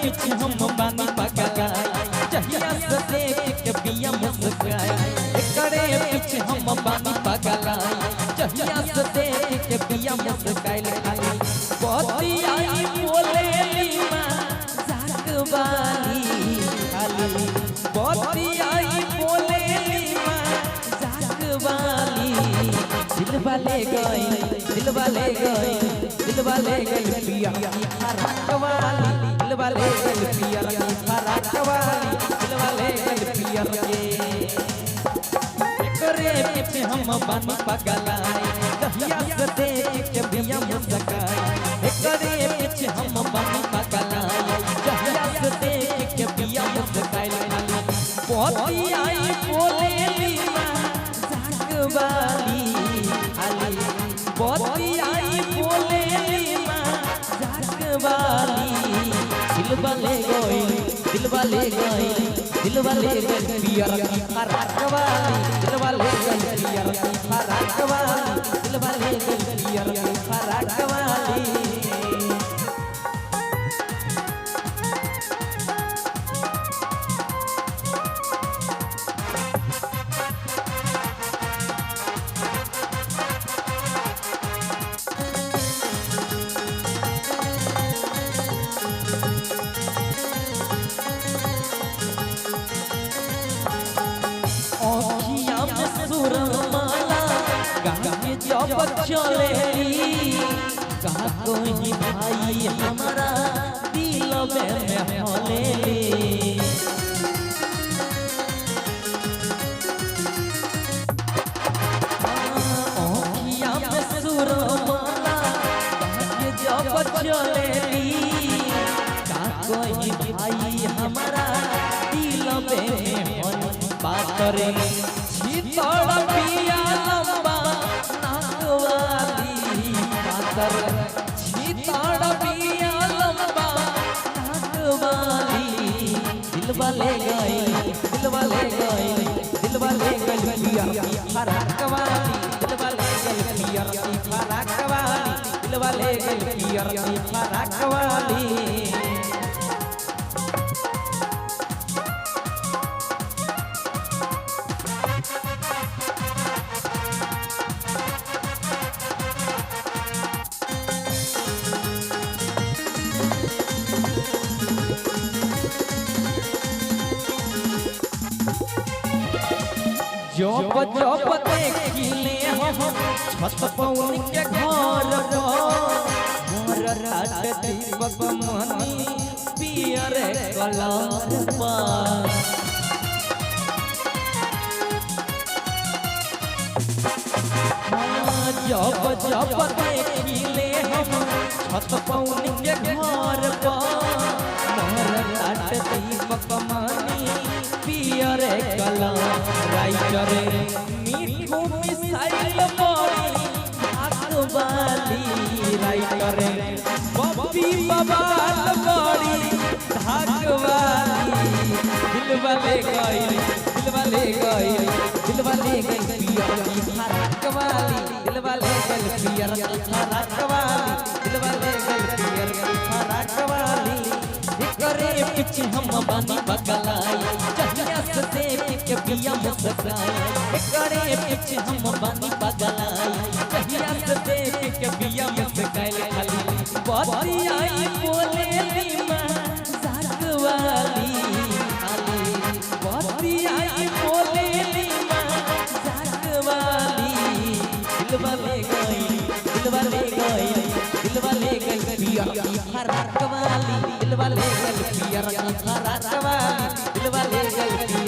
पीछे हम बानी पगलाई जहिया से देख के बिया मुस्काई एकरे पीछे हम बानी पगलाई जहिया से देख के बिया मुस्काई खाली बती आई बोले लीमा जागवाली खाली बती आई बोले लीमा जागवाली दिल वाले गई दिल वाले गई दिल वाले गई पिया रखवाली दिल वाले गई पिया रखवाली दिल वाले गई पिया करे पीछे हम बानी पगलाई जहिया से देख के बिया मुस्काई करे पीछे हम बानी पगलाई जहिया से देख के बिया मुस्काई बती आई बोले लीमा जागवाली खाली बती आई बोले लीमा जागवाली दिल वाले गई दिल वाले गई दिल वाले गई पिया रखवाली दिल वाले गई पिया रखवाली दिल वाले गई पिया रखवाली जब चलेली कहा कोई भाई हमारा दिल में हलेली ओखिया में सुरमाला जब चलेली कहा कोई भाई हमारा दिल में बात करे शीतल पिया लंबा शीतल पिया लंबा नागवाली दिल वाले गई दिल वाले गई दिल वाले गई पिया रखवाली दिल वाले गई पिया रखवाली दिल वाले गई पिया रखवाली जब जब देखिले हम छत पौन के घर पर रात दीपक मनी पियर कलर पर जब जब देखिले हम छत पौन के घर पर रात दीपक मनी पियर कलर राइटर मीठू मिसाइल बड़ी धाकवाली राइटर बप्पी बबाल बड़ी धाकवाली दिल वाले गई दिल वाले गई दिल वाले गई पिया रखवाली दिल वाले गई पिया रखवाली दिल वाले गई पिया रखवाली करे पीछे हम बानी पगलाई जहिया से देख के बिया मुस्काई करे पीछे हम बानी पगलाई जहिया से देख के बिया मुस्काई खाली बती आई बोले लीमा जागवाली खाली बती आई बोले लीमा जागवाली दिल वाले गई दिल वाले गई दिल वाले गई पिया रखवाली दिल वाले गई पिया रखवाली दिल वाले गई